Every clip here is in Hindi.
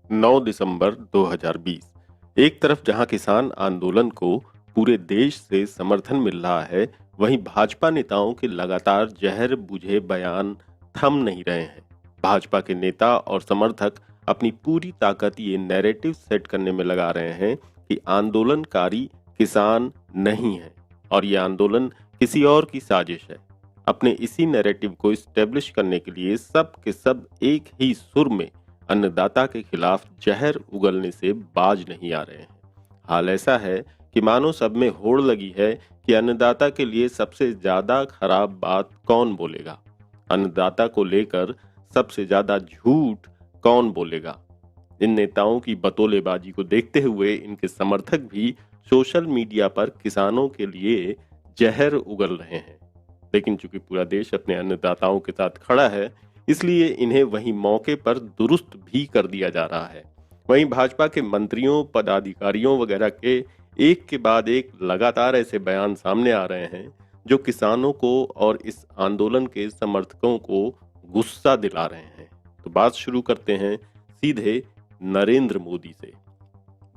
9 दिसंबर 2020। एक तरफ जहां किसान आंदोलन को पूरे देश से समर्थन मिल रहा है, वहीं भाजपा नेताओं के लगातार जहर बुझे बयान थम नहीं रहे हैं। भाजपा के नेता और समर्थक अपनी पूरी ताकत ये नैरेटिव सेट करने में लगा रहे हैं कि आंदोलनकारी किसान नहीं है और ये आंदोलन किसी और की साजिश है। अपने इसी नैरेटिव को स्टेब्लिश करने के लिए सब के सब एक ही सुर में अन्नदाता के खिलाफ जहर उगलने से बाज नहीं आ रहे हैं। हाल ऐसा है कि मानो सब में होड़ लगी है कि अन्नदाता के लिए सबसे ज्यादा खराब बात कौन बोलेगा, अन्नदाता को लेकर सबसे ज्यादा झूठ कौन बोलेगा। इन नेताओं की बतौलेबाजी को देखते हुए इनके समर्थक भी सोशल मीडिया पर किसानों के लिए जहर उगल रहे हैं। लेकिन चूंकि पूरा देश अपने अन्नदाताओं के साथ खड़ा है, इसलिए इन्हें वहीं मौके पर दुरुस्त भी कर दिया जा रहा है। वहीं भाजपा के मंत्रियों, पदाधिकारियों वगैरह के एक के बाद एक लगातार ऐसे बयान सामने आ रहे हैं जो किसानों को और इस आंदोलन के समर्थकों को गुस्सा दिला रहे हैं। तो बात शुरू करते हैं सीधे नरेंद्र मोदी से।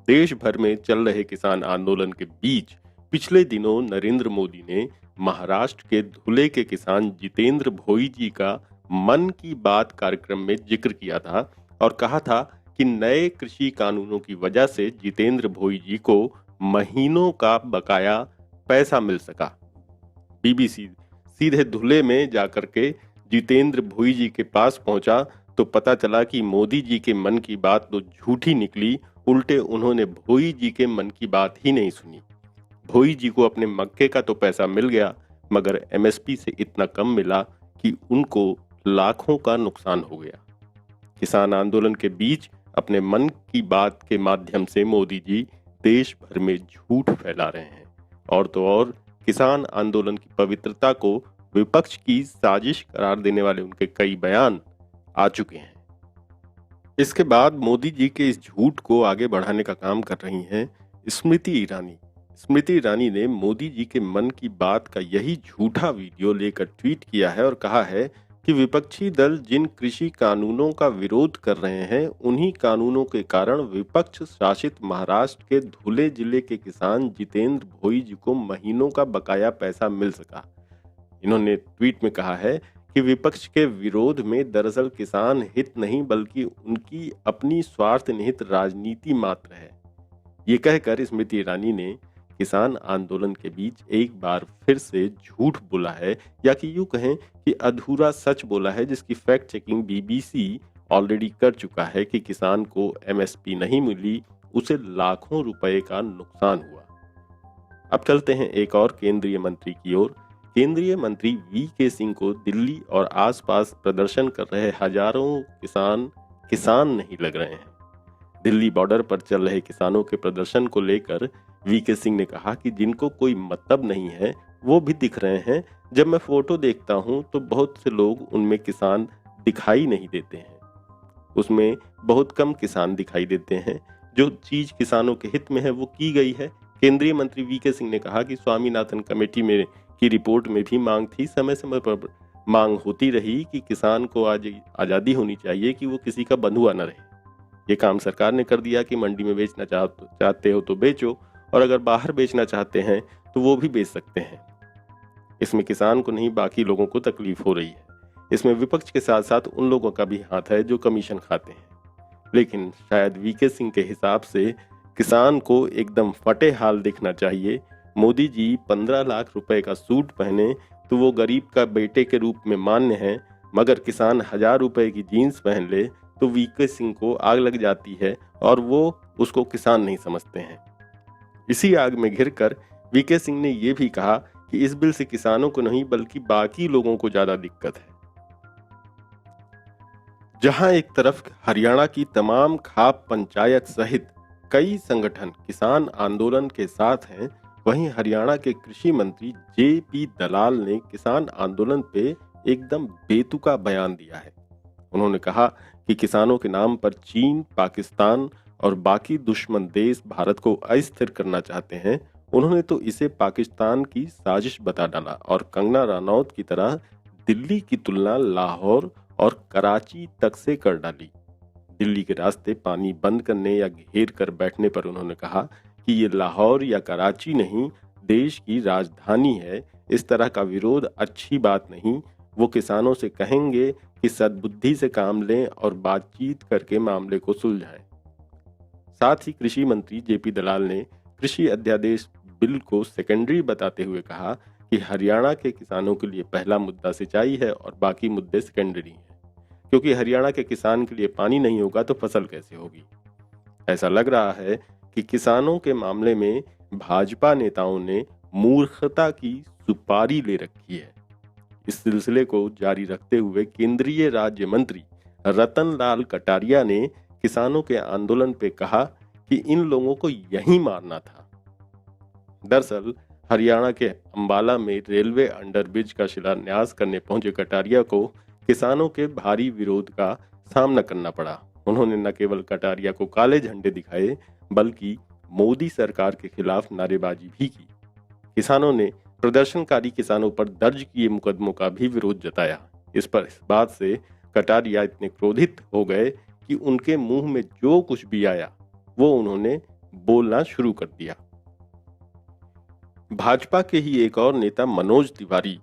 देश भर में चल रहे किसान आंदोलन के बीच पिछले दिनों नरेंद्र मोदी ने महाराष्ट्र के धुले के किसान जितेंद्र भोई जी का मन की बात कार्यक्रम में जिक्र किया था और कहा था कि नए कृषि कानूनों की वजह से जितेंद्र भोई जी को महीनों का बकाया पैसा मिल सका। बीबीसी सीधे धुले में जाकर के जितेंद्र भोई जी के पास पहुंचा तो पता चला कि मोदी जी के मन की बात तो झूठी निकली, उल्टे उन्होंने भोई जी के मन की बात ही नहीं सुनी। भोई जी को अपने मक्के का तो पैसा मिल गया, मगर एमएसपी से इतना कम मिला कि उनको लाखों का नुकसान हो गया। किसान आंदोलन के बीच अपने मन की बात के माध्यम से मोदी जी देश भर में झूठ फैला रहे हैं और तो और किसान आंदोलन की पवित्रता को विपक्ष की साजिश करार देने वाले उनके कई बयान आ चुके हैं। इसके बाद मोदी जी के इस झूठ को आगे बढ़ाने का काम कर रही हैं स्मृति ईरानी। स्मृति ईरानी ने मोदी जी के मन की बात का यही झूठा वीडियो लेकर ट्वीट किया है और कहा है कि विपक्षी दल जिन कृषि कानूनों का विरोध कर रहे हैं, उन्हीं कानूनों के कारण विपक्ष शासित महाराष्ट्र के धुले जिले के किसान जितेंद्र भोई जी को महीनों का बकाया पैसा मिल सका। इन्होंने ट्वीट में कहा है कि विपक्ष के विरोध में दरअसल किसान हित नहीं बल्कि उनकी अपनी स्वार्थ निहित राजनीति मात्र है। ये कहकर स्मृति ईरानी ने किसान आंदोलन के बीच एक बार फिर से झूठ बोला है, या कि यूं कहें कि अधूरा सच बोला है, जिसकी फैक्ट चेकिंग बीबीसी ऑलरेडी कर चुका है कि किसान को एमएसपी नहीं मिली, उसे लाखों रुपए का नुकसान हुआ। अब चलते हैं एक और केंद्रीय मंत्री की ओर। केंद्रीय मंत्री वीके सिंह को दिल्ली और आसपास प्रदर्शन कर रहे हजारों किसान नहीं लग रहे हैं। दिल्ली बॉर्डर पर चल रहे किसानों के प्रदर्शन को लेकर वीके सिंह ने कहा कि जिनको कोई मतलब नहीं है वो भी दिख रहे हैं। जब मैं फोटो देखता हूं तो बहुत से लोग उनमें किसान दिखाई नहीं देते हैं, उसमें बहुत कम किसान दिखाई देते हैं। जो चीज किसानों के हित में है वो की गई है। केंद्रीय मंत्री वीके सिंह ने कहा कि स्वामीनाथन कमेटी में की रिपोर्ट में भी मांग थी, समय समय पर मांग होती रही कि किसान को आज आज़ादी होनी चाहिए कि वो किसी का बंधुआ न रहे। ये काम सरकार ने कर दिया कि मंडी में बेचना चाहते हो तो बेचो, और अगर बाहर बेचना चाहते हैं तो वो भी बेच सकते हैं। इसमें किसान को नहीं बाकी लोगों को तकलीफ हो रही है। इसमें विपक्ष के साथ साथ उन लोगों का भी हाथ है जो कमीशन खाते हैं। लेकिन शायद वीके सिंह के हिसाब से किसान को एकदम फटे हाल दिखना चाहिए। मोदी जी 15 लाख रुपए का सूट पहने तो वो गरीब का बेटे के रूप में मान्य है, मगर किसान 1000 रुपए की जीन्स पहन ले तो वीके सिंह को आग लग जाती है और वो उसको किसान नहीं समझते हैं। इसी आग में घिरकर वीके सिंह ने यह भी कहा कि इस बिल से किसानों को नहीं बल्कि बाकी लोगों को ज्यादा दिक्कत है। जहां एक तरफ हरियाणा की तमाम खाप पंचायत सहित कई संगठन किसान आंदोलन के साथ हैं, वहीं हरियाणा के कृषि मंत्री जेपी दलाल ने किसान आंदोलन पे एकदम बेतुका बयान दिया है। उन्होंने कहा कि किसानों के नाम पर चीन, पाकिस्तान और बाकी दुश्मन देश भारत को अस्थिर करना चाहते हैं। उन्होंने तो इसे पाकिस्तान की साजिश बता डाला और कंगना रनौत की तरह दिल्ली की तुलना लाहौर और कराची तक से कर डाली। दिल्ली के रास्ते पानी बंद करने या घेर कर बैठने पर उन्होंने कहा कि ये लाहौर या कराची नहीं, देश की राजधानी है। इस तरह का विरोध अच्छी बात नहीं। वो किसानों से कहेंगे कि सद्बुद्धि से काम लें और बातचीत करके मामले को सुलझाएं। साथ ही कृषि मंत्री जेपी दलाल ने कृषि अध्यादेश बिल को सेकेंडरी बताते हुए कहा कि हरियाणा के किसानों के लिए पहला मुद्दा सिंचाई है और बाकी मुद्दे सेकेंडरी हैं, क्योंकि हरियाणा के किसान के लिए पानी नहीं होगा तो फसल कैसे होगी। ऐसा लग रहा है कि किसानों के मामले में भाजपा नेताओं ने मूर्खता की सुपारी ले रखी है। इस सिलसिले को जारी रखते हुए केंद्रीय राज्य मंत्री रतन लाल कटारिया ने किसानों के आंदोलन पे कहा कि इन लोगों को यहीं मारना था। दरअसल हरियाणा के अंबाला में रेलवे अंडरब्रिज का शिलान्यास करने पहुंचे कटारिया को किसानों के भारी विरोध का सामना करना पड़ा। उन्होंने न केवल कटारिया को काले झंडे दिखाए बल्कि मोदी सरकार के खिलाफ नारेबाजी भी की। किसानों ने प्रदर्शनकारी किसानों पर दर्ज किए मुकदमों का भी विरोध जताया। इस बात से कटारिया इतने क्रोधित हो गए कि उनके मुंह में जो कुछ भी आया वो उन्होंने बोलना शुरू कर दिया। भाजपा के ही एक और नेता मनोज तिवारी,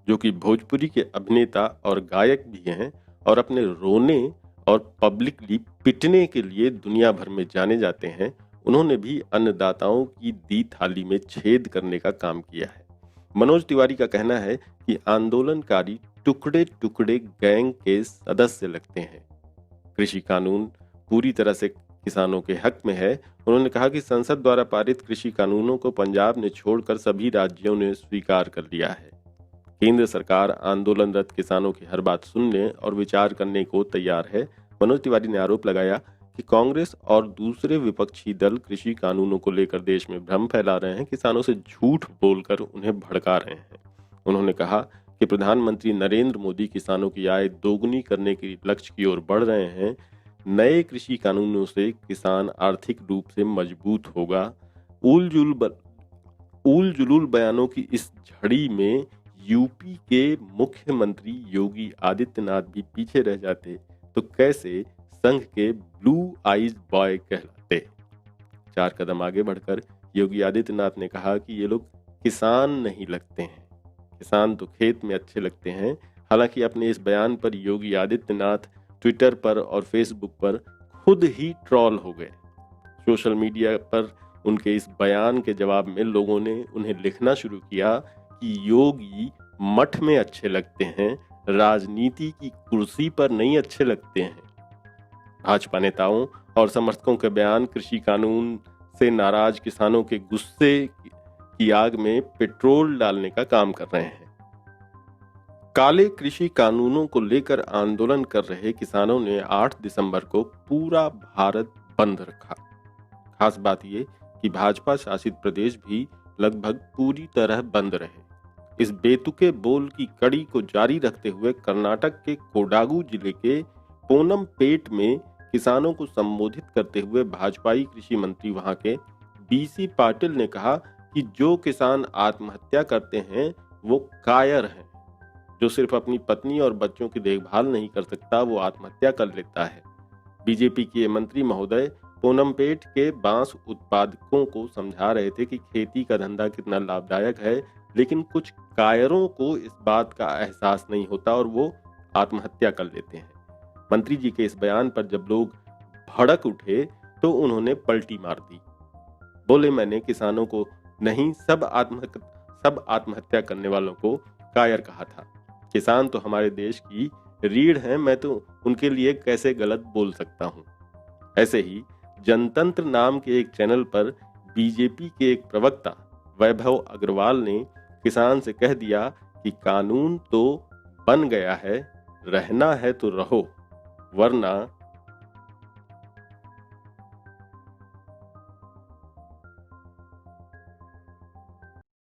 जो कि भोजपुरी के अभिनेता और गायक भी हैं और अपने रोने और पब्लिकली पिटने के लिए दुनिया भर में जाने जाते हैं, उन्होंने भी अन्नदाताओं की दी थाली में छेद करने का काम किया है। मनोज तिवारी का कहना है कि आंदोलनकारी टुकड़े टुकड़े गैंग के सदस्य लगते हैं। कृषि कानून पूरी तरह से किसानों के हक में है। उन्होंने कहा कि संसद द्वारा पारित कृषि कानूनों को पंजाब ने छोड़कर सभी राज्यों ने स्वीकार कर लिया है। केंद्र सरकार आंदोलनरत किसानों की हर बात सुनने और विचार करने को तैयार है। मनोज तिवारी ने आरोप लगाया कि कांग्रेस और दूसरे विपक्षी दल कृषि कानूनों को लेकर देश में भ्रम फैला रहे हैं, किसानों से झूठ बोलकर उन्हें भड़का रहे हैं। उन्होंने कहा कि प्रधानमंत्री नरेंद्र मोदी किसानों की आय दोगुनी करने के लक्ष्य की ओर बढ़ रहे हैं। नए कृषि कानूनों से किसान आर्थिक रूप से मजबूत होगा। उल जुलूल बयानों की इस झड़ी में यूपी के मुख्यमंत्री योगी आदित्यनाथ भी पीछे रह जाते तो कैसे संघ के ब्लू आइज बॉय कहलाते। 4 कदम आगे बढ़कर योगी आदित्यनाथ ने कहा कि ये लोग किसान नहीं लगते हैं, किसान तो खेत में अच्छे लगते हैं। हालांकि अपने इस बयान पर योगी आदित्यनाथ ट्विटर पर और फेसबुक पर खुद ही ट्रॉल हो गए। सोशल मीडिया पर उनके इस बयान के जवाब में लोगों ने उन्हें लिखना शुरू किया कि योगी मठ में अच्छे लगते हैं, राजनीति की कुर्सी पर नहीं अच्छे लगते हैं। भाजपा नेताओं और समर्थकों के बयान कृषि कानून से नाराज किसानों के गुस्से की आग में पेट्रोल डालने का काम कर रहे हैं। काले कृषि कानूनों को लेकर आंदोलन कर रहे किसानों ने 8 दिसंबर को पूरा भारत बंद रखा। खास बात यह कि भाजपा शासित प्रदेश भी लगभग पूरी तरह बंद रहे। इस बेतुके बोल की कड़ी को जारी रखते हुए कर्नाटक के कोडागु जिले के पोनमपेट में किसानों को संबोधित करते हुए भाजपाई कृषि मंत्री वहां के बीसी पाटिल ने कहा कि जो किसान आत्महत्या करते हैं वो कायर हैं। जो सिर्फ अपनी पत्नी और बच्चों की देखभाल नहीं कर सकता वो आत्महत्या कर लेता है। बीजेपी के मंत्री महोदय पोनमपेट के बांस उत्पादकों को समझा रहे थे कि खेती का धंधा कितना लाभदायक है, लेकिन कुछ कायरों को इस बात का एहसास नहीं होता और वो आत्महत्या कर लेते हैं। मंत्री जी के इस बयान पर जब लोग भड़क उठे तो उन्होंने पलटी मार दी। बोले, मैंने किसानों को नहीं, सब आत्महत्या करने वालों को कायर कहा था। किसान तो हमारे देश की रीढ़ हैं, मैं तो उनके लिए कैसे गलत बोल सकता हूँ। ऐसे ही जनतंत्र नाम के एक चैनल पर बीजेपी के एक प्रवक्ता वैभव अग्रवाल ने किसान से कह दिया कि कानून तो बन गया है, रहना है तो रहो, वरना